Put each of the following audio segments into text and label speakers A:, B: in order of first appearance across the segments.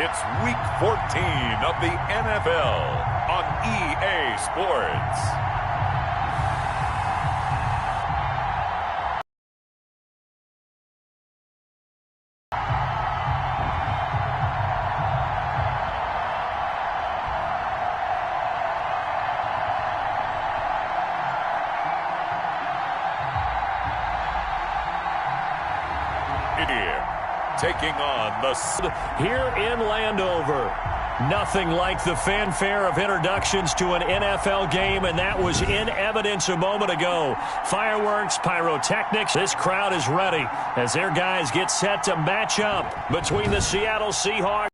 A: It's Week 14 of the NFL on EA Sports. Taking on the
B: here in Landover. Nothing like the fanfare of introductions to an NFL game, and that was in evidence a moment ago. Fireworks, pyrotechnics. This crowd is ready as their guys get set to match up between the Seattle Seahawks.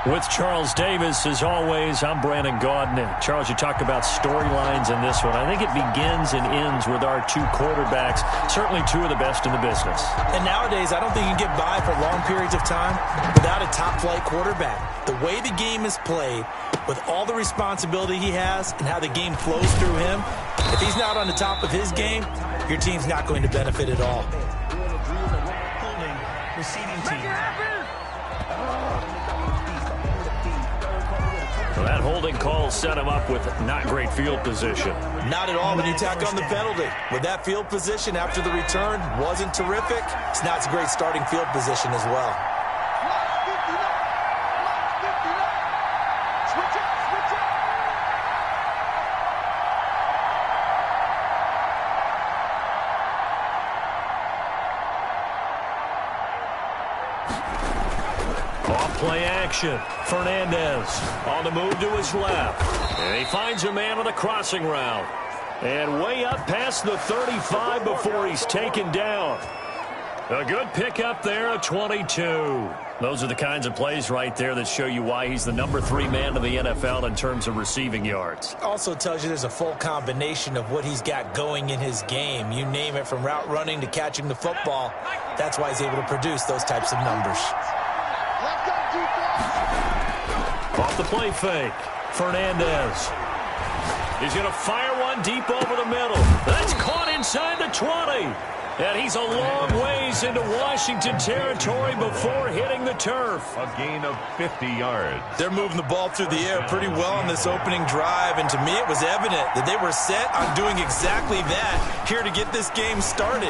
B: With Charles Davis, as always, I'm Brandon Gaudin. Charles, you talk about storylines in this one. I think it begins and ends with our two quarterbacks, certainly two of the best in the business.
C: And nowadays, I don't think you can get by for long periods of time without a top-flight quarterback. The way the game is played, with all the responsibility he has and how the game flows through him, if he's not on the top of his game, your team's not going to benefit at all.
D: Receiving team.
B: So that holding call set him up with not great field position.
C: Not at all when you tack on the penalty. With that field position after the return wasn't terrific, it's not a great starting field position as well.
B: Play action. Fernandez on the move to his left. And he finds a man on the crossing route. And way up past the 35 before he's taken down. A good pickup there at 22. Those are the kinds of plays right there that show you why he's the number 3 man in the NFL in terms of receiving yards.
C: Also tells you there's a full combination of what he's got going in his game. You name it, from route running to catching the football. That's why he's able to produce those types of numbers.
B: Off the play fake, Fernandez. He's going to fire one deep over the middle. That's caught inside the 20. And he's a long ways into Washington territory before hitting the turf.
A: A gain of 50 yards.
C: They're moving the ball through the air pretty well on this opening drive, and to me it was evident that they were set on doing exactly that here to get this game started.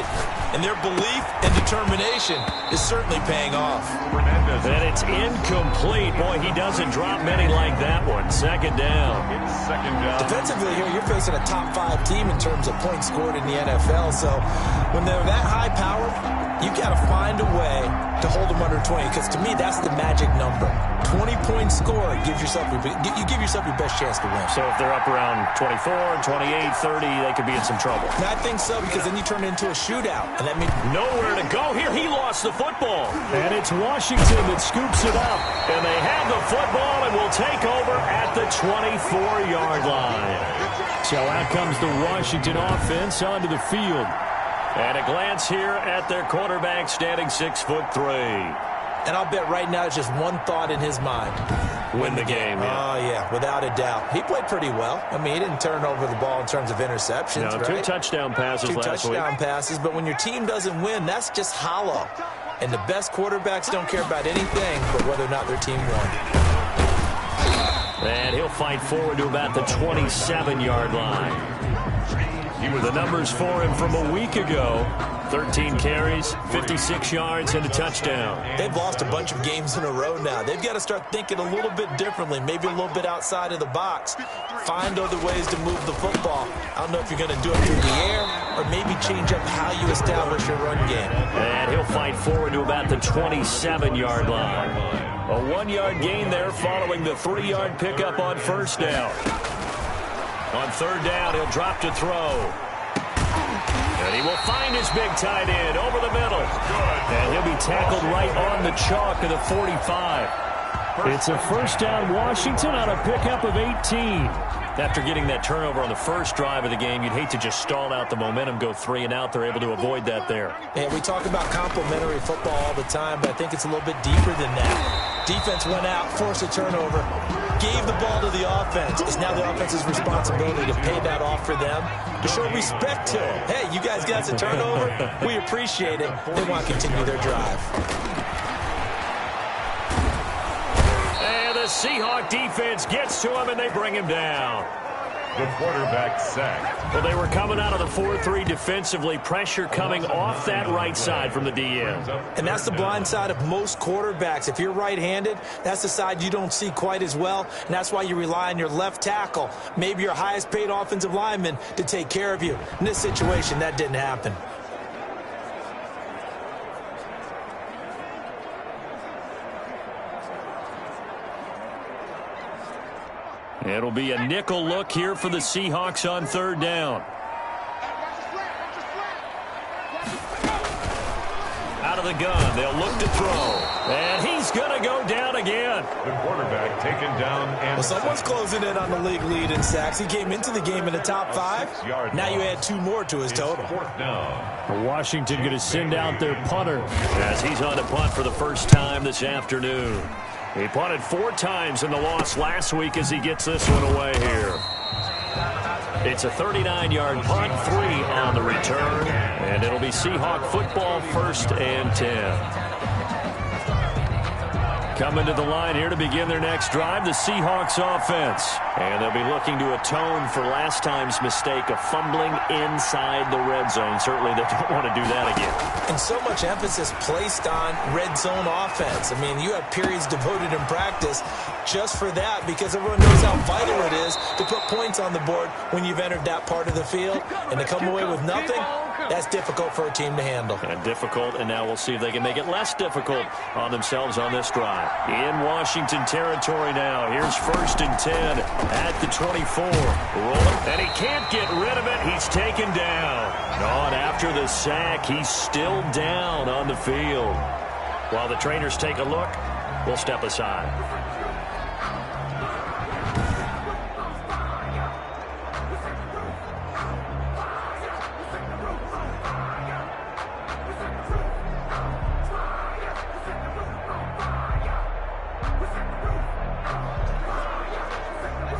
C: And their belief and determination is certainly paying off.
B: And it's incomplete. Boy, he doesn't drop many like that one. Second down.
A: It's second down.
C: Defensively here, you're facing a top 5 team in terms of points scored in the NFL, so when they're that high powered, you got to find a way to hold them under 20, because to me that's the magic number. 20-point score gives yourself you give yourself your best chance to win.
B: So if they're up around 24, 28, 30, they could be in some trouble.
C: And I think so, because then you turn it into a shootout, and that means
B: nowhere to go here. He lost the football, and it's Washington that scoops it up, and they have the football and will take over at the 24-yard line. So out comes the Washington offense onto the field. And a glance here at their quarterback, standing 6'3".
C: And I'll bet right now it's just one thought in his mind.
B: Win the game.
C: Yeah. Oh, yeah, without a doubt. He played pretty well. I mean, he didn't turn over the ball in terms of interceptions,
B: no,
C: right?
B: 2 touchdown passes last week.
C: 2 touchdown passes, but when your team doesn't win, that's just hollow. And the best quarterbacks don't care about anything but whether or not their team won.
B: And he'll fight forward to about the 27-yard line. The numbers for him from a week ago: 13 carries, 56 yards, and a touchdown.
C: They've lost a bunch of games in a row now. They've got to start thinking a little bit differently, maybe a little bit outside of the box. Find other ways to move the football. I don't know if you're going to do it through the air or maybe change up how you establish your run game.
B: And he'll fight forward to about the 27-yard line. A 1-yard gain there following the 3-yard pickup on first down. On third down, he'll drop to throw. And he will find his big tight end over the middle. And he'll be tackled right on the chalk of the 45. It's a first down Washington on a pickup of 18. After getting that turnover on the first drive of the game, you'd hate to just stall out the momentum, go 3 and out. They're able to avoid that there.
C: Yeah, we talk about complementary football all the time, but I think it's a little bit deeper than that. Defense went out, forced a turnover, gave the ball to the offense. It's now the offense's responsibility to pay that off for them, to show respect to them. Hey, you guys got a turnover. We appreciate it. They want to continue their drive.
B: And the Seahawks defense gets to him, and they bring him down.
A: The quarterback sacked.
B: Well, they were coming out of the 4-3 defensively. Pressure coming off that right side from the DN.
C: And that's the blind side of most quarterbacks. If you're right-handed, that's the side you don't see quite as well. And that's why you rely on your left tackle, maybe your highest-paid offensive lineman, to take care of you. In this situation, that didn't happen.
B: It'll be a nickel look here for the Seahawks on third down. Out of the gun, they'll look to throw. And he's going to go down again.
A: The quarterback taken down. And
C: well, someone's closing in on the league lead in sacks. He came into the game in the top 5. Now you add 2 more to his total.
B: Washington going to send out their punter as he's on to punt for the first time this afternoon. He punted 4 times in the loss last week as he gets this one away here. It's a 39-yard punt, 3 on the return, and it'll be Seahawk football, 1st and 10. Coming to the line here to begin their next drive, the Seahawks offense. And they'll be looking to atone for last time's mistake of fumbling inside the red zone. Certainly they don't want to do that again.
C: And so much emphasis placed on red zone offense. I mean, you have periods devoted in practice just for that because everyone knows how vital it is to put points on the board when you've entered that part of the field. And to come away with nothing, that's difficult for a team to handle.
B: And difficult, and now we'll see if they can make it less difficult on themselves on this drive. In Washington territory now. Here's 1st and 10 at the 24. Rolling, and he can't get rid of it. He's taken down. On after the sack, he's still down on the field. While the trainers take a look, we'll step aside.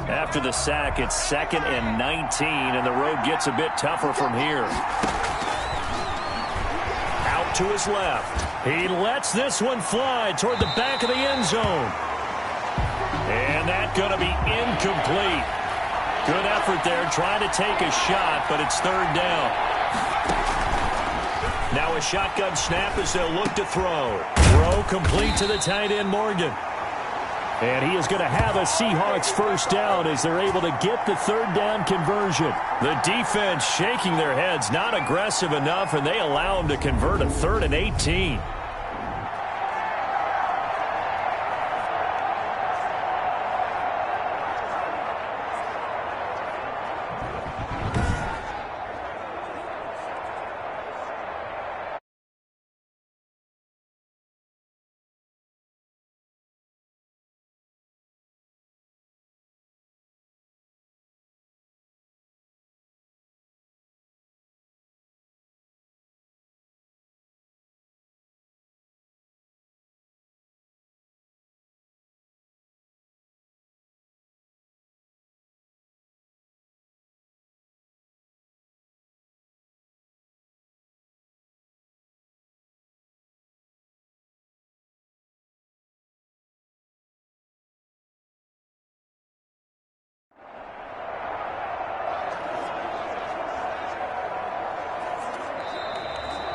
B: After the sack, it's 2nd and 19, and the road gets a bit tougher from here. Out to his left. He lets this one fly toward the back of the end zone. And that's going to be incomplete. Good effort there, trying to take a shot, but it's 3rd down. Now a shotgun snap as they'll look to throw. Throw complete to the tight end, Morgan. And he is going to have a Seahawks first down as they're able to get the 3rd down conversion. The defense shaking their heads, not aggressive enough, and they allow him to convert a 3rd and 18.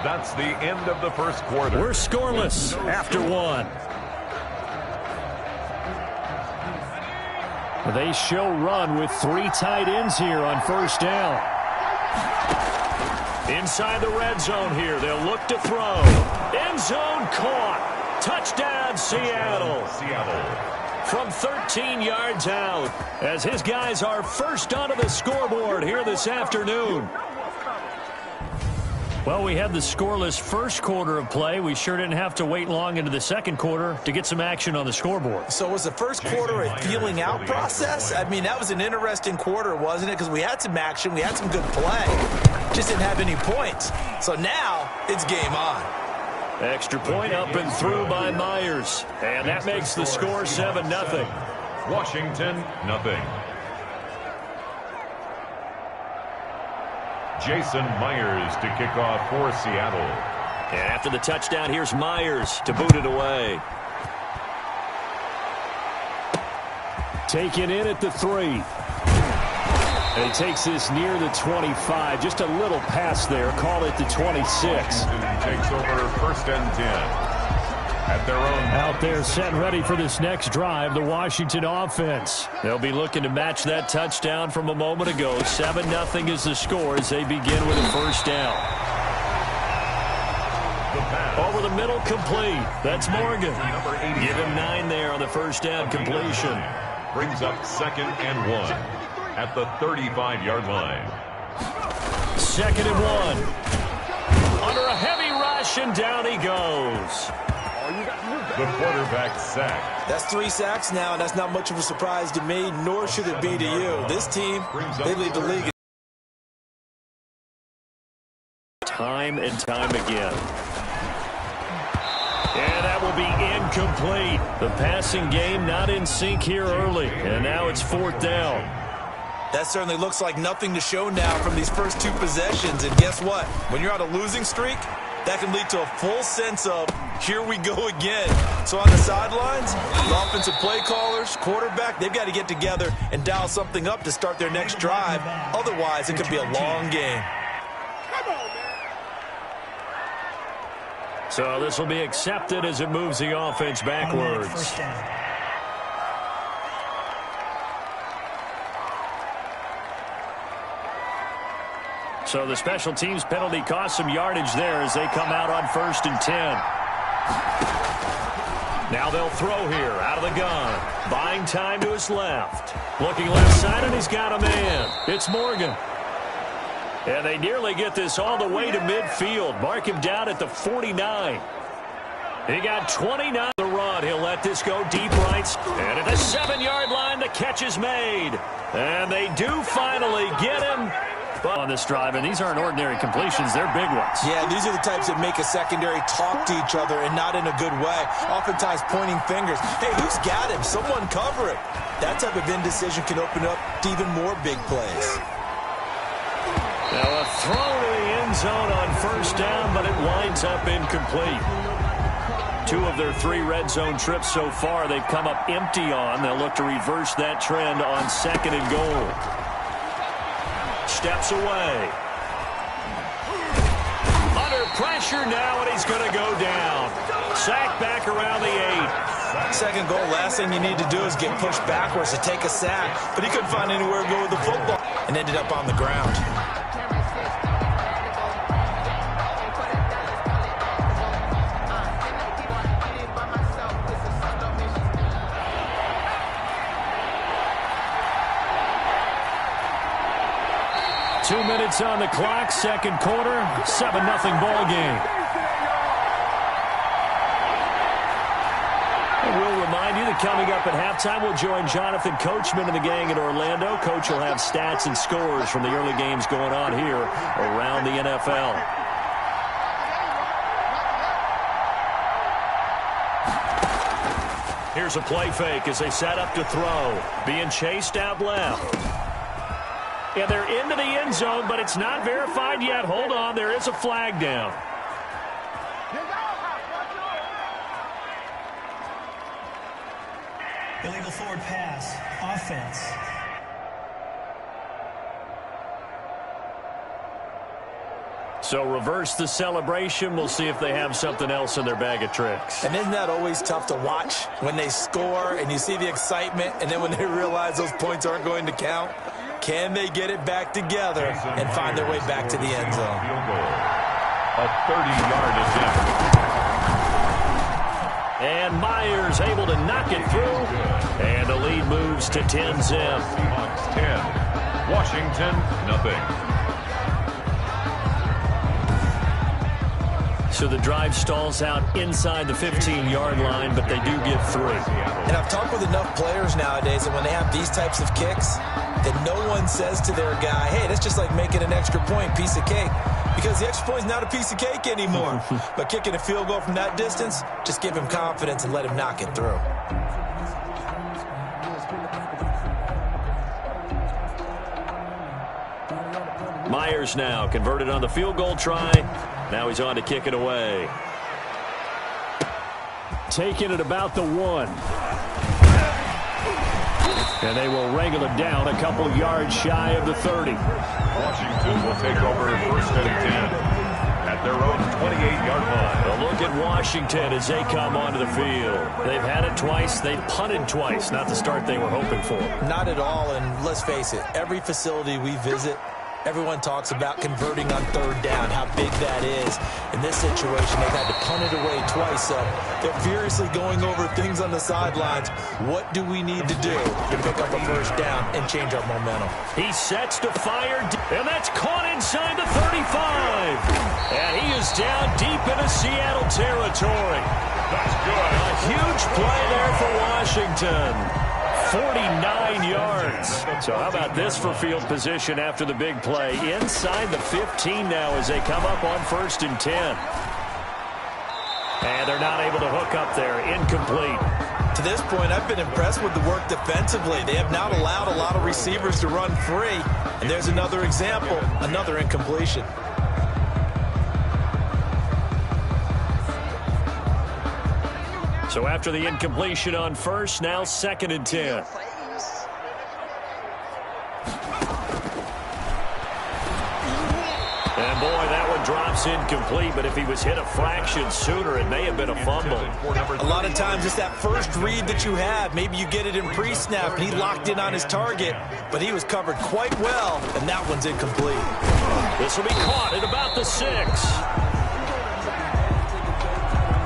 A: That's the end of the first quarter.
B: We're scoreless after 1. They show run with 3 tight ends here on first down. Inside the red zone here, they'll look to throw. End zone caught. Touchdown, Seattle. From 13 yards out, as his guys are first onto the scoreboard here this afternoon. Well, we had the scoreless first quarter of play. We sure didn't have to wait long into the second quarter to get some action on the scoreboard.
C: So was the first quarter a feeling out process? I mean, that was an interesting quarter, wasn't it? Because we had some action, we had some good play. Just didn't have any points. So now it's game on.
B: Extra point up and through by Myers. And that makes the score 7-0.
A: Washington, 0. Jason Myers to kick off for Seattle.
B: And after the touchdown, here's Myers to boot it away. Taken in at the 3. And he takes this near the 25. Just a little pass there. Call it the 26.
A: Takes over 1st and 10. At their own.
B: Out there set ready for this next drive, the Washington offense. They'll be looking to match that touchdown from a moment ago. 7-0 is the score as they begin with a 1st down. Over the middle, complete. That's Morgan. Give him 9 there on the 1st down completion.
A: Brings up 2nd and 1 at the 35-yard line.
B: 2nd and 1. Under a heavy rush, and down he goes.
A: The quarterback sacked.
C: That's 3 sacks now, and that's not much of a surprise to me, nor should it be to you. This team, they lead the league.
B: Time and time again. And that will be incomplete. The passing game not in sync here early, and now it's 4th down.
C: That certainly looks like nothing to show now from these first 2 possessions, and guess what? When you're on a losing streak, that can lead to a full sense of, here we go again. So on the sidelines, the offensive play callers, quarterback, they've got to get together and dial something up to start their next drive. Otherwise, it could be a long game.
B: So this will be accepted as it moves the offense backwards. So the special teams penalty cost some yardage there as they come out on 1st and 10. Now they'll throw here out of the gun. Buying time to his left. Looking left side, and he's got a man. It's Morgan. And they nearly get this all the way to midfield. Mark him down at the 49. He got 29 the run. He'll let this go deep right. And at the 7-yard line, the catch is made. And they do finally get him on this drive, and these aren't ordinary completions. They're big ones.
C: Yeah, these are the types that make a secondary talk to each other, and not in a good way. Oftentimes pointing fingers. Hey, who's got him? Someone cover it. That type of indecision can open up to even more big plays.
B: Now a throw to the end zone on 1st down, but it winds up incomplete. 2 of their 3 red zone trips so far, they've come up empty on. They'll look to reverse that trend on 2nd and goal. Steps away. Under pressure now, and he's going to go down. Sack back around the 8.
C: 2nd goal, last thing you need to do is get pushed backwards to take a sack. But he couldn't find anywhere to go with the football and ended up on the ground.
B: Two minutes on the clock, 2nd quarter, 7-0 ball game. And we'll remind you that coming up at halftime, we'll join Jonathan Coachman and the gang in Orlando. Coach will have stats and scores from the early games going on here around the NFL. Here's a play fake as they set up to throw. Being chased out left. Yeah, they're into the end zone, but it's not verified yet. Hold on, there is a flag down.
D: Illegal forward pass, offense.
B: So reverse the celebration. We'll see if they have something else in their bag of tricks.
C: And isn't that always tough to watch when they score and you see the excitement, and then when they realize those points aren't going to count? Can they get it back together and find their way back to the end zone?
A: A 30-yard attempt.
B: And Myers able to knock it through. And the lead moves to 10-0.
A: Seahawks 10, Washington 0.
B: So the drive stalls out inside the 15-yard line, but they do get 3.
C: And I've talked with enough players nowadays that when they have these types of kicks, that no one says to their guy, hey, that's just like making an extra point, piece of cake. Because the extra point is not a piece of cake anymore. But kicking a field goal from that distance, just give him confidence and let him knock it through.
B: Myers now converted on the field goal try. Now he's on to kick it away. Taking it about the 1. And they will wrangle it down a couple yards shy of the 30.
A: Washington will take over 1st and 10 at their own 28-yard line.
B: A look at Washington as they come onto the field. They've had it twice. They've punted twice. Not the start they were hoping for.
C: Not at all, and let's face it, every facility we visit, everyone talks about converting on 3rd down, how big that is. In this situation, they've had to punt it away twice, so they're furiously going over things on the sidelines. What do we need to do to pick up a 1st down and change our momentum?
B: He sets to fire, and that's caught inside the 35. And he is down deep into Seattle territory.
A: That's good.
B: A huge play there for Washington. 49 yards. So how about this for field position after the big play? Inside the 15 now as they come up on 1st and 10. And they're not able to hook up there. Incomplete.
C: To this point, I've been impressed with the work defensively. They have not allowed a lot of receivers to run free. And there's another example, another incompletion.
B: So after the incompletion on 1st, now 2nd and 10. And boy, that one drops incomplete, but if he was hit a fraction sooner, it may have been a fumble.
C: A lot of times it's that first read that you have. Maybe you get it in pre-snap. He locked in on his target, but he was covered quite well, and that one's incomplete.
B: This will be caught at about the 6.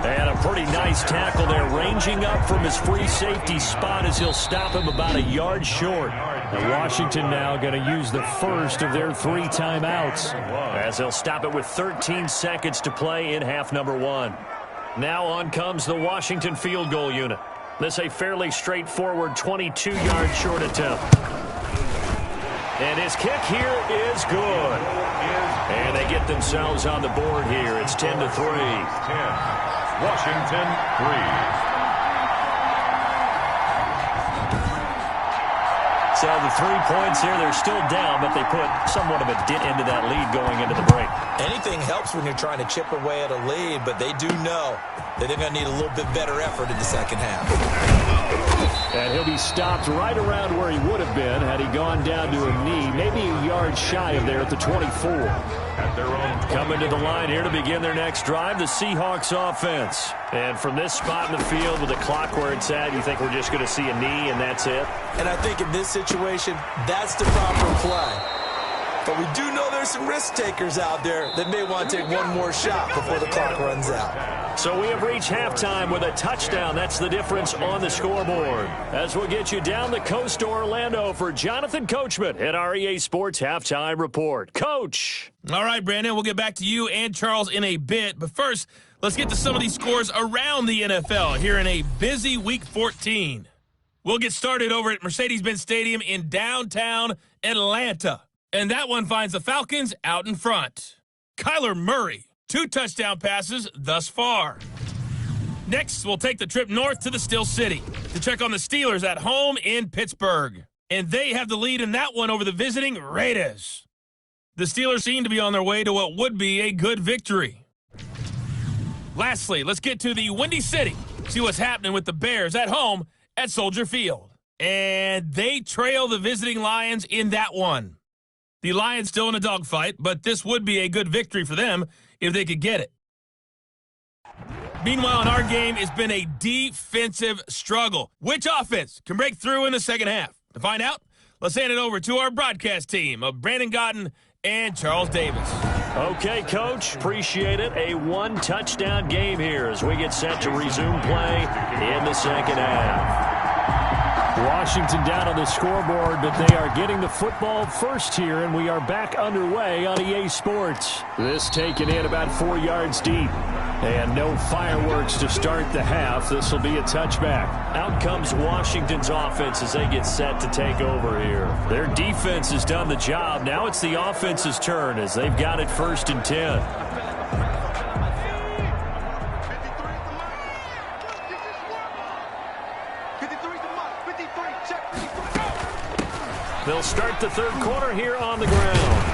B: And a pretty nice tackle there, ranging up from his free safety spot as he'll stop him about a yard short. And Washington now going to use the first of their 3 timeouts as they'll stop it with 13 seconds to play in half number 1. Now on comes the Washington field goal unit. This a fairly straightforward 22-yard short attempt. And his kick here is good. And they get themselves on the board here. It's 10-3.
A: Washington 3.
B: So the 3 points here, they're still down, but they put somewhat of a dent into that lead going into the break.
C: Anything helps when you're trying to chip away at a lead, but they do know that they're going to need a little bit better effort in the second half.
B: And he'll be stopped right around where he would have been had he gone down to a knee, maybe a yard shy of there at the 24.
A: At their own
B: coming to the line here to begin their next drive, the Seahawks offense. And from this spot in the field with the clock where it's at, you think we're just going to see a knee and that's it?
C: And I think in this situation, that's the proper play. But we do know there's some risk takers out there that may want to take one more shot before the clock runs out.
B: So we have reached halftime with a touchdown. That's the difference on the scoreboard. As we'll get you down the coast to Orlando for Jonathan Coachman at our EA Sports Halftime Report. Coach.
E: All right, Brandon, we'll get back to you and Charles in a bit. But first, let's get to some of these scores around the NFL here in a busy Week 14. We'll get started over at Mercedes-Benz Stadium in downtown Atlanta. And that one finds the Falcons out in front. Kyler Murray, 2 touchdown passes thus far. Next, we'll take the trip north to the Steel City to check on the Steelers at home in Pittsburgh. And they have the lead in that one over the visiting Raiders. The Steelers seem to be on their way to what would be a good victory. Lastly, let's get to the Windy City, see what's happening with the Bears at home at Soldier Field. And they trail the visiting Lions in that one. The Lions still in a dogfight, but this would be a good victory for them if they could get it. Meanwhile, in our game, it's been a defensive struggle. Which offense can break through in the second half? To find out, let's hand it over to our broadcast team of Brandon Gotten and Charles Davis.
B: Okay, Coach, appreciate it. A 1-touchdown game here as we get set to resume play in the second half. Washington down on the scoreboard, but they are getting the football first here, and we are back underway on EA Sports. This taken in about 4 yards deep. And no fireworks to start the half. This will be a touchback. Out comes Washington's offense as they get set to take over here. Their defense has done the job. Now it's the offense's turn as they've got it 1st and 10. They'll start the third quarter here on the ground.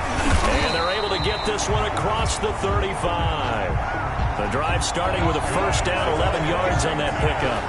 B: And they're able to get this one across the 35. The drive starting with a first down, 11 yards on that pickup.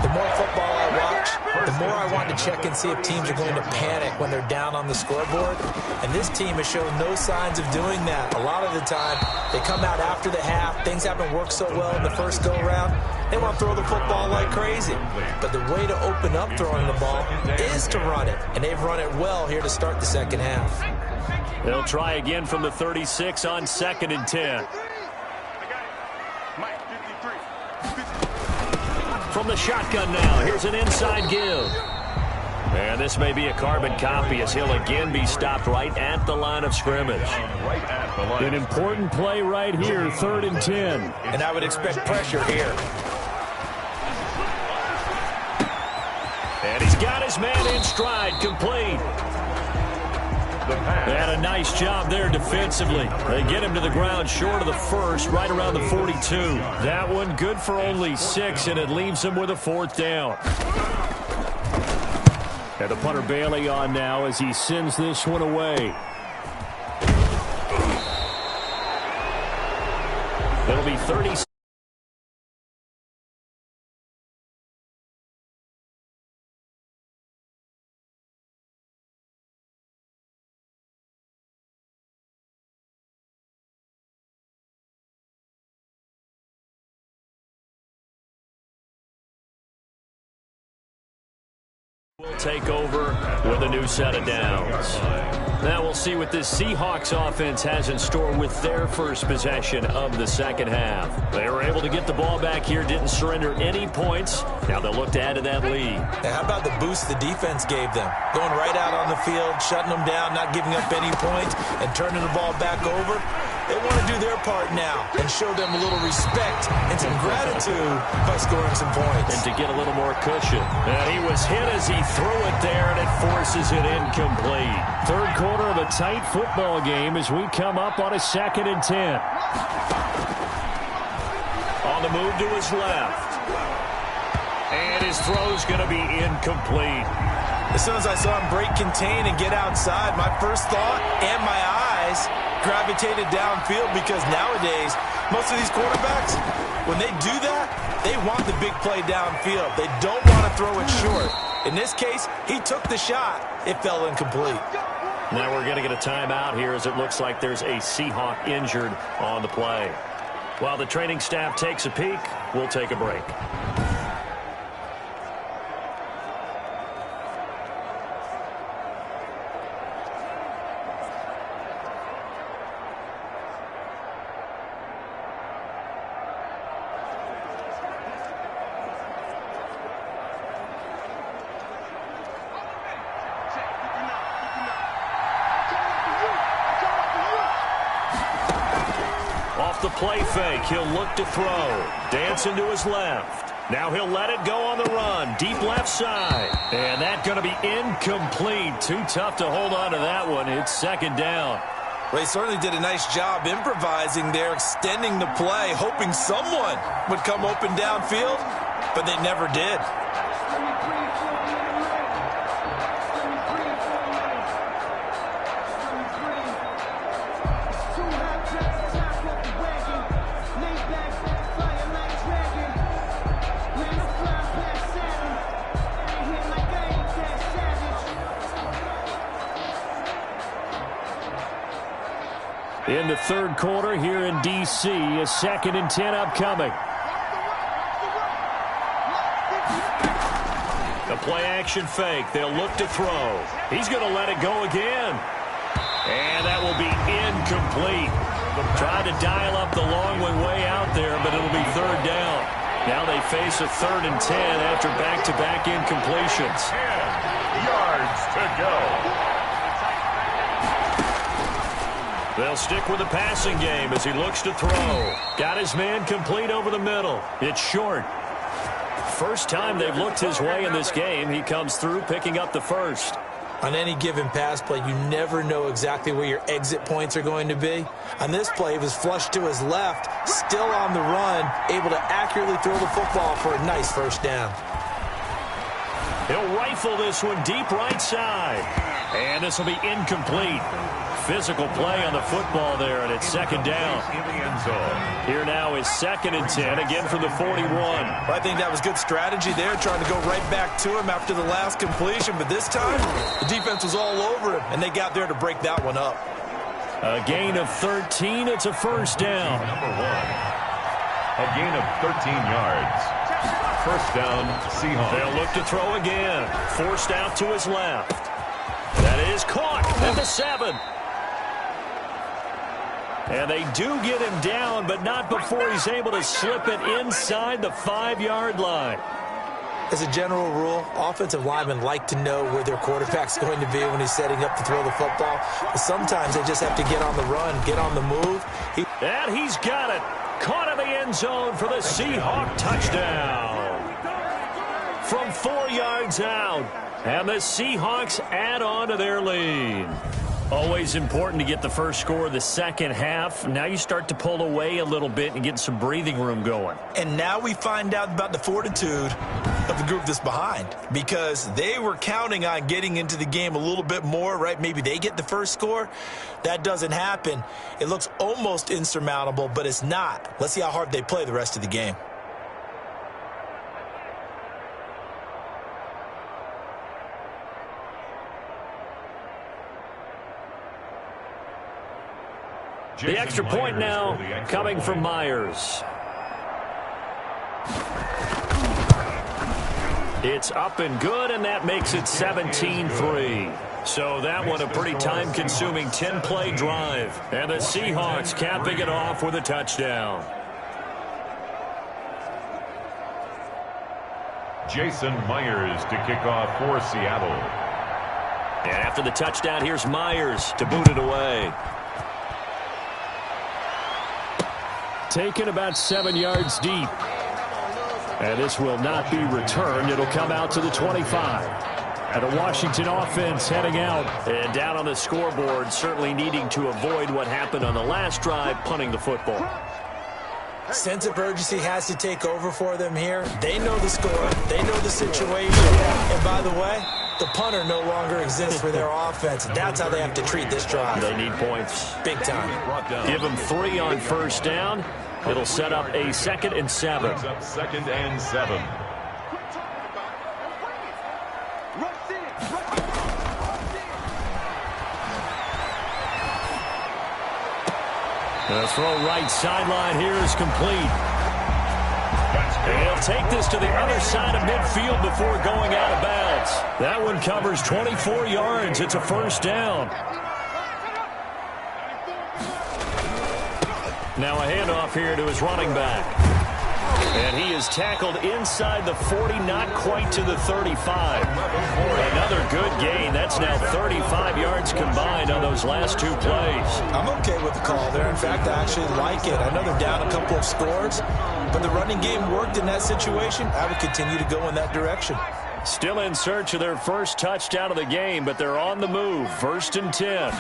C: The more football I watch, the more I want to check and see if teams are going to panic when they're down on the scoreboard. And this team has shown no signs of doing that. A lot of the time, they come out after the half. Things haven't worked so well in the first go-around. They want to throw the football like crazy. But the way to open up throwing the ball is to run it. And they've run it well here to start the second half.
B: They'll try again from the 36 on 2nd and 10. From the shotgun now, here's an inside give. And this may be a carbon copy as he'll again be stopped right at the line of scrimmage. An important play right here, 3rd and 10.
C: And I would expect pressure here.
B: And he's got his man in stride, complete. They had a nice job there defensively. They get him to the ground short of the first, right around the 42. That one good for only 6, and it leaves him with a 4th down. And the punter Bailey on now as he sends this one away. It'll be 30. Will take over with a new set of downs. Now we'll see what this Seahawks offense has in store with their first possession of the second half. They were able to get the ball back here, didn't surrender any points. Now they'll look to add to that lead.
C: Now, how about the boost the defense gave them? Going right out on the field, shutting them down, not giving up any points, and turning the ball back over. They want to do their part now and show them a little respect and some gratitude by scoring some points.
B: And to get a little more cushion. And he was hit as he threw it there, and it forces it incomplete. Third quarter of a tight football game as we come up on a 2nd and 10. On the move to his left. And his throw's going to be incomplete.
C: As soon as I saw him break contain and get outside, my first thought and my eyes gravitated downfield, because nowadays, most of these quarterbacks, when they do that, they want the big play downfield. They don't want to throw it short. In this case, he took the shot. It fell incomplete.
B: Now we're going to get a timeout here as it looks like there's a Seahawk injured on the play. While the training staff takes a peek, we'll take a break. The play fake, he'll look to throw. Dancing to his left. Now he'll let it go on the run. Deep left side. And that's going to be incomplete. Too tough to hold on to that one. It's 2nd down.
C: Well, he certainly did a nice job improvising there, extending the play, hoping someone would come open downfield, but they never did.
B: In the third quarter here in D.C., a 2nd and 10 upcoming. A play-action fake. They'll look to throw. He's going to let it go again. And that will be incomplete. Trying to dial up the long way out there, but it'll be 3rd down. Now they face a 3rd and 10 after back-to-back incompletions.
A: 10 yards to go.
B: They'll stick with the passing game as he looks to throw. Got his man complete over the middle. It's short. First time they've looked his way in this game, he comes through picking up the first.
C: On any given pass play, you never know exactly where your exit points are going to be. On this play, he was flushed to his left, still on the run, able to accurately throw the football for a nice first down.
B: He'll rifle this one deep right side. And this will be incomplete. Physical play on the football there, and it's 2nd down.
A: In the end zone.
B: Here now is 2nd and 10, again from the 41.
C: I think that was good strategy there, trying to go right back to him after the last completion. But this time, the defense was all over him, and they got there to break that one up.
B: A gain of 13. It's a first down.
A: Number 1. A gain of 13 yards. First down, Seahawks.
B: They'll look to throw again. Forced out to his left. That is caught at the 7. And they do get him down, but not before he's able to slip it inside the 5-yard line.
C: As a general rule, offensive linemen like to know where their quarterback's going to be when he's setting up to throw the football. But sometimes they just have to get on the run, get on the move.
B: And he's got it. Caught in the end zone for the Seahawks touchdown. From 4 yards out. And the Seahawks add on to their lead. Always important to get the first score of the second half. Now you start to pull away a little bit and get some breathing room going.
C: And now we find out about the fortitude of the group that's behind, because they were counting on getting into the game a little bit more, right? Maybe they get the first score. That doesn't happen. It looks almost insurmountable, but it's not. Let's see how hard they play the rest of the game.
B: The extra point now coming from Myers. It's up and good, and that makes it 17-3. So that one a pretty time-consuming 10-play drive. And the Seahawks capping it off with a touchdown.
A: Jason Myers to kick off for Seattle.
B: And after the touchdown, here's Myers to boot it away. Taken about 7 yards deep. And this will not be returned. It'll come out to the 25. And the Washington offense heading out. And down on the scoreboard, certainly needing to avoid what happened on the last drive, punting the football.
C: Sense of urgency has to take over for them here. They know the score. They know the situation. And by the way, the punter no longer exists for their offense. That's how they have to treat this drive.
B: They need points.
C: Big time.
B: Give them 3 on first down. It'll set up a 2nd and 7.
A: Brings up 2nd and 7.
B: The throw right sideline here is complete. And he'll take this to the other side of midfield before going out of bounds. That one covers 24 yards. It's a first down. Now a handoff here to his running back. And he is tackled inside the 40, not quite to the 35. Another good gain. That's now 35 yards combined on those last 2 plays.
C: I'm okay with the call there. In fact, I actually like it. I know they're down a couple of scores, but the running game worked in that situation. I would continue to go in that direction.
B: Still in search of their first touchdown of the game, but they're on the move. 1st and 10.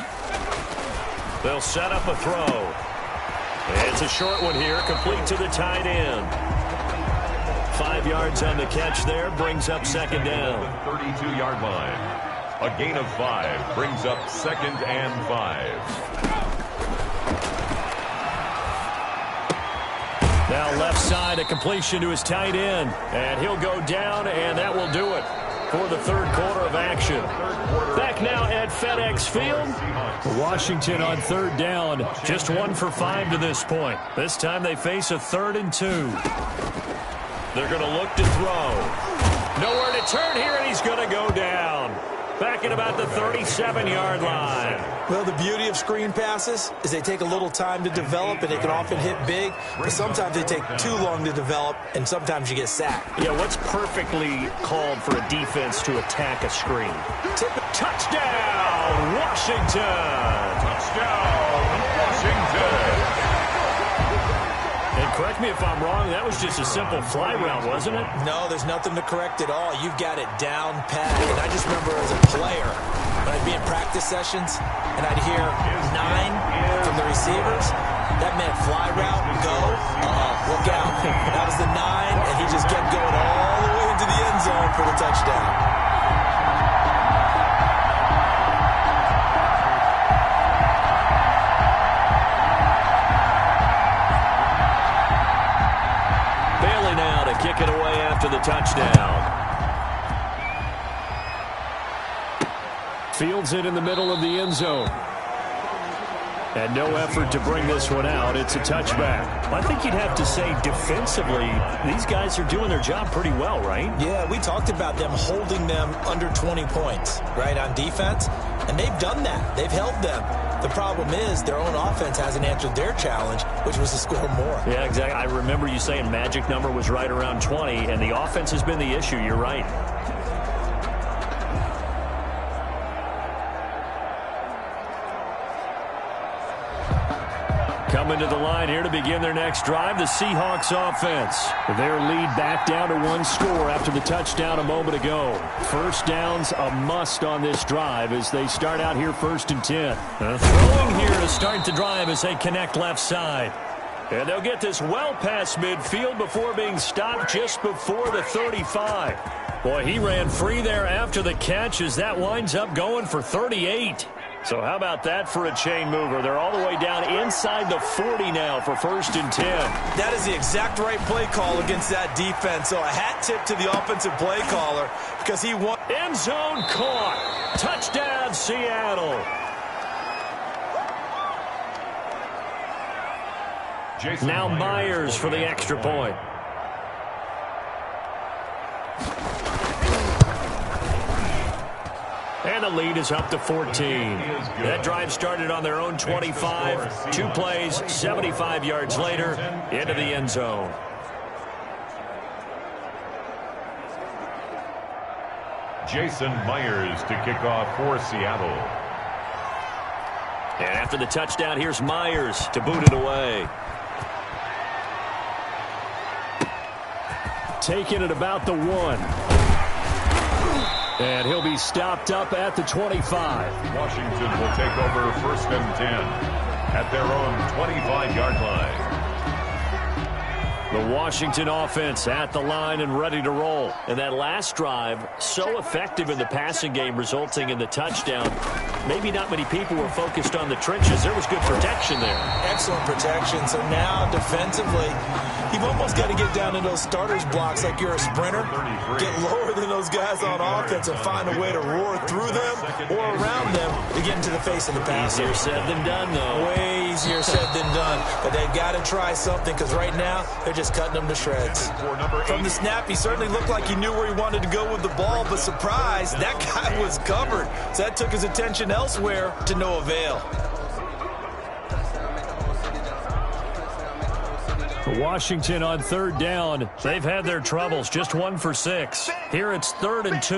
B: They'll set up a throw. It's a short one here, complete to the tight end. 5 yards on the catch there, brings up 2nd down.
A: 32-yard line. A gain of 5 brings up 2nd and 5.
B: Now left side, a completion to his tight end. And he'll go down, and that will do it for the 3rd quarter of action. Back now at FedEx Field. Washington on 3rd down. Just 1 for 5 to this point. This time they face a 3rd and 2. They're going to look to throw. Nowhere to turn here, and he's going to go down. Back at about the 37-yard line.
C: Well, the beauty of screen passes is they take a little time to develop, and they can often hit big, but sometimes they take too long to develop, and sometimes you get sacked.
B: Yeah, what's perfectly called for a defense to attack a screen? Touchdown, Washington!
A: Touchdown, Washington!
B: And correct me if I'm wrong, that was just a simple fly route, wasn't it?
C: No, there's nothing to correct at all. You've got it down pat. And I just remember as a player, when I'd be in practice sessions, and I'd hear 9 from the receivers, that meant fly route, go, look out. That was the 9, and he just kept going all the way into the end zone for the touchdown.
B: Kick it away after the touchdown. Fields it in the middle of the end zone. And no effort to bring this one out. It's a touchback. I think you'd have to say defensively, these guys are doing their job pretty well, right?
C: Yeah, we talked about them holding them under 20 points, right, on defense. And they've done that. They've held them. The problem is their own offense hasn't answered their challenge, which was to score more.
B: Yeah, exactly. I remember you saying magic number was right around 20, and the offense has been the issue. You're right. Coming to the line here to begin their next drive, the Seahawks offense. Their lead back down to 1 score after the touchdown a moment ago. First down's a must on this drive as they start out here 1st and 10. Throwing here to start the drive as they connect left side. And they'll get this well past midfield before being stopped just before the 35. Boy, he ran free there after the catch as that winds up going for 38. So how about that for a chain mover? They're all the way down inside the 40 now for 1st and 10.
C: That is the exact right play call against that defense. So a hat tip to the offensive play caller because he won.
B: End zone caught. Touchdown, Seattle. Now Myers for the extra point. And the lead is up to 14. That drive started on their own 25. 2 plays, 75 yards later, into the end zone.
A: Jason Myers to kick off for Seattle.
B: And after the touchdown, here's Myers to boot it away. Taking it about the 1. And he'll be stopped up at the 25.
A: Washington will take over 1st and 10 at their own 25-yard line.
B: The Washington offense at the line and ready to roll. And that last drive, so effective in the passing game, resulting in the touchdown. Maybe not many people were focused on the trenches. There was good protection there.
C: Excellent protection. So now, defensively, you've almost got to get down in those starters blocks like you're a sprinter. Get lower than those guys on offense and find a way to roar through them or around them to get into the face of the pass.
B: Easier said than done, though.
C: Way easier said than done. But they've got to try something because right now, they're just cutting them to shreds. From the snap, he certainly looked like he knew where he wanted to go with the ball, but surprise, that guy was covered. So that took his attention elsewhere to no avail.
B: Washington on 3rd down. They've had their troubles. Just 1 for 6. Here it's 3rd and 2.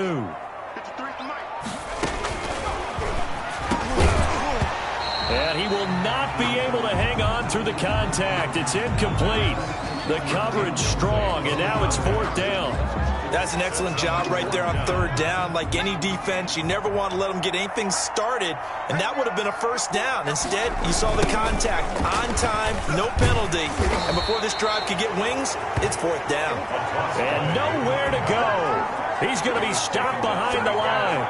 B: And he will not be able to hang on through the contact. It's incomplete. The coverage strong, and now it's 4th down.
C: That's an excellent job right there on 3rd down. Like any defense, you never want to let them get anything started, and that would have been a 1st down. Instead, you saw the contact on time, no penalty, and before this drive could get wings, it's 4th down.
B: And nowhere to go. He's going to be stopped behind the line.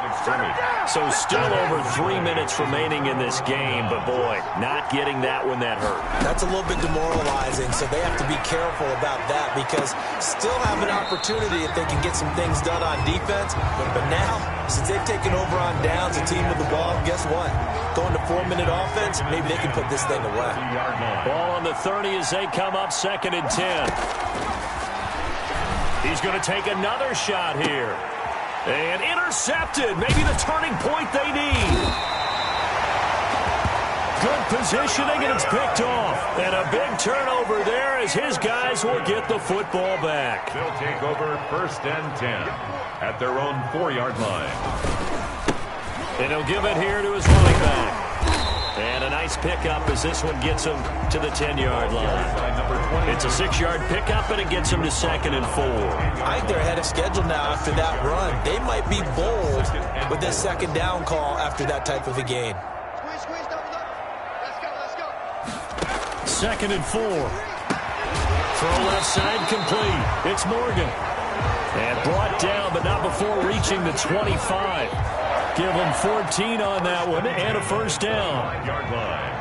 B: So still over 3 minutes remaining in this game, but boy, not getting that when that hurt.
C: That's a little bit demoralizing, so they have to be careful about that because still have an opportunity if they can get some things done on defense. But now, since they've taken over on downs, a team with the ball, guess what? Going to 4-minute offense, maybe they can put this thing away.
B: Ball on the 30 as they come up 2nd and 10. He's going to take another shot here. And intercepted. Maybe the turning point they need. Good positioning, and it's picked off. And a big turnover there as his guys will get the football back.
A: They'll take over 1st and 10 at their own 4-yard line.
B: And he'll give it here to his running back. And a nice pickup as this one gets him to the 10-yard line. It's a 6-yard pickup, and it gets him to 2nd and 4.
C: I think they're ahead of schedule now after that run. They might be bold with this 2nd down call after that type of a gain.
B: 2nd and 4. Throw left side complete. It's Morgan. And brought down, but not before reaching the 25. Give them 14 on that one and a 1st down.
A: Yard line.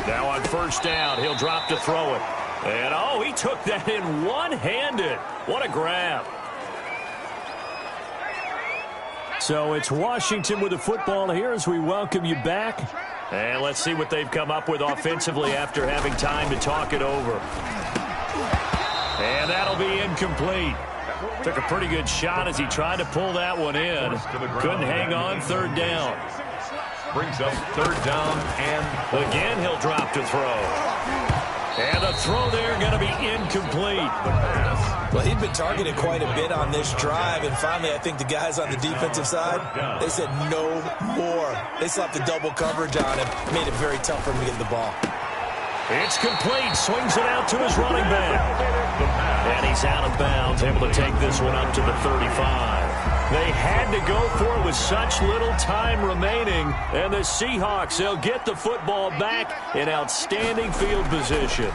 B: Now on 1st down, he'll drop to throw it. And, oh, he took that in one-handed. What a grab. So it's Washington with the football here as we welcome you back. And let's see what they've come up with offensively after having time to talk it over. And that'll be incomplete. Took a pretty good shot as he tried to pull that one in. Couldn't hang on. 3rd down.
A: Brings up 3rd down, and
B: again he'll drop to throw. And the throw there going to be incomplete.
C: Well, he'd been targeted quite a bit on this drive, and finally I think the guys on the defensive side, they said no more. They slapped the double coverage on him, made it very tough for him to get the ball.
B: It's complete. Swings it out to his running back. And he's out of bounds, able to take this one up to the 35. They had to go for it with such little time remaining. And the Seahawks, they'll get the football back in outstanding field position.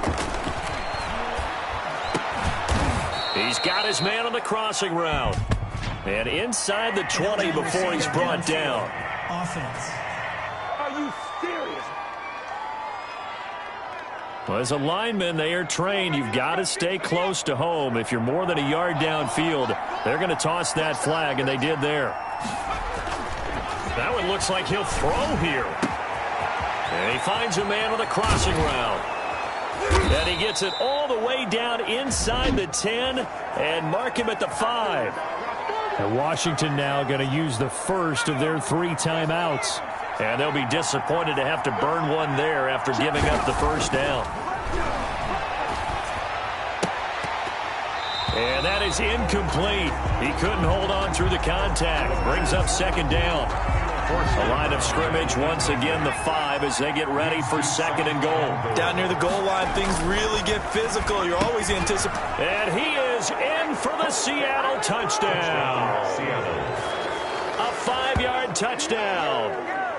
B: He's got his man on the crossing route. And inside the 20 before he's brought down.
D: Offense.
A: are you serious?
B: Well, as a lineman, they are trained. You've got to stay close to home. If you're more than a yard downfield, they're going to toss that flag, and they did there. That one looks like he'll throw here. And he finds a man on the crossing route. And he gets it all the way down inside the 10 and mark him at the 5. And Washington now going to use the first of their 3 timeouts. And they'll be disappointed to have to burn one there after giving up the first down. And that is incomplete. He couldn't hold on through the contact. Brings up second down. A line of scrimmage, once again the 5 as they get ready for second and goal.
C: Down near the goal line, things really get physical. You're always anticipating.
B: And he is in for the Seattle touchdown. A 5-yard touchdown.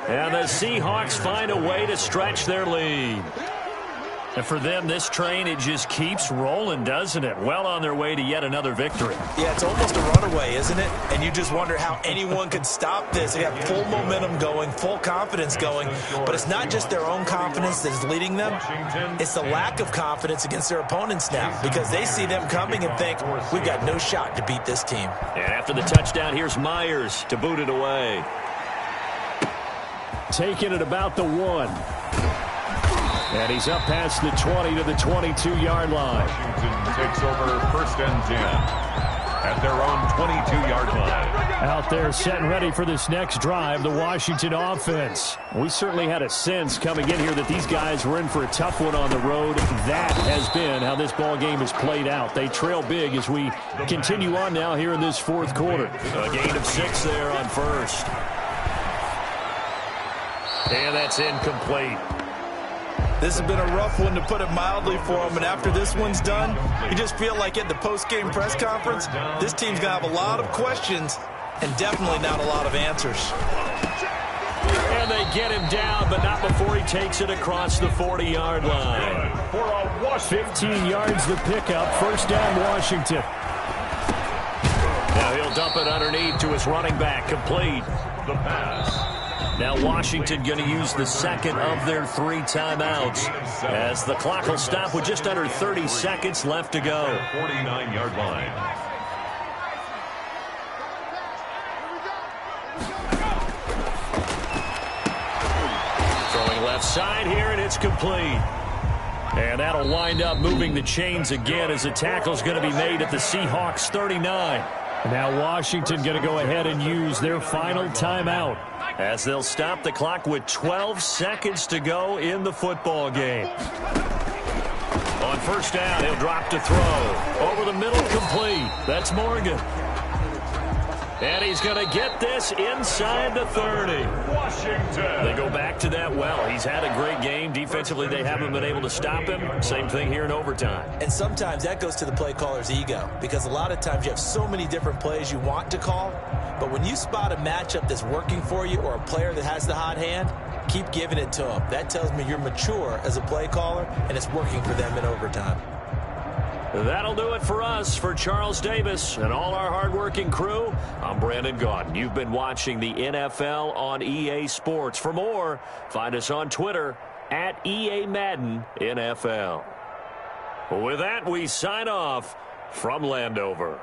B: And the Seahawks find a way to stretch their lead. And for them, this train, it just keeps rolling, doesn't it? Well on their way to yet another victory.
C: Yeah, it's almost a runaway, isn't it? And you just wonder how anyone could stop this. They have full momentum going, full confidence going. But it's not just their own confidence that's leading them. It's the lack of confidence against their opponents now, because they see them coming and think, we've got no shot to beat this team.
B: And after the touchdown, here's Myers to boot it away. Taking it about the 1. And he's up past the 20 to the 22-yard line.
A: Washington takes over first and 10 at their own 22-yard line.
B: Out there set and ready for this next drive, the Washington offense. We certainly had a sense coming in here that these guys were in for a tough one on the road. That has been how this ball game has played out. They trail big as we continue on now here in this fourth quarter. A gain of 6 there on first. And that's incomplete.
C: This has been a rough one, to put it mildly, for them. And after this one's done, you just feel like at the post-game press conference, this team's going to have a lot of questions and definitely not a lot of answers.
B: And they get him down, but not before he takes it across the 40-yard line. 15 yards the pickup. First down, Washington. Now he'll dump it underneath to his running back. Complete.
A: The pass.
B: Now Washington going to use the second of their 3 timeouts as the clock will stop with just under 30 seconds left to go.
A: 49-yard line.
B: Throwing left side here, and it's complete. And that'll wind up moving the chains again as a tackle's going to be made at the Seahawks 39. Now Washington going to go ahead and use their final timeout as they'll stop the clock with 12 seconds to go in the football game. On first down, he'll drop to throw. Over the middle, complete. That's Morgan. And he's going to get this inside the 30. Washington. They go back to that well. He's had a great game. Defensively, they haven't been able to stop him. Same thing here in overtime.
C: And sometimes that goes to the play caller's ego, because a lot of times you have so many different plays you want to call, but when you spot a matchup that's working for you or a player that has the hot hand, keep giving it to them. That tells me you're mature as a play caller, and it's working for them in overtime.
B: That'll do it for us. For Charles Davis and all our hardworking crew, I'm Brandon Gaudin. You've been watching the NFL on EA Sports. For more, find us on Twitter at EA Madden NFL. With that, we sign off from Landover.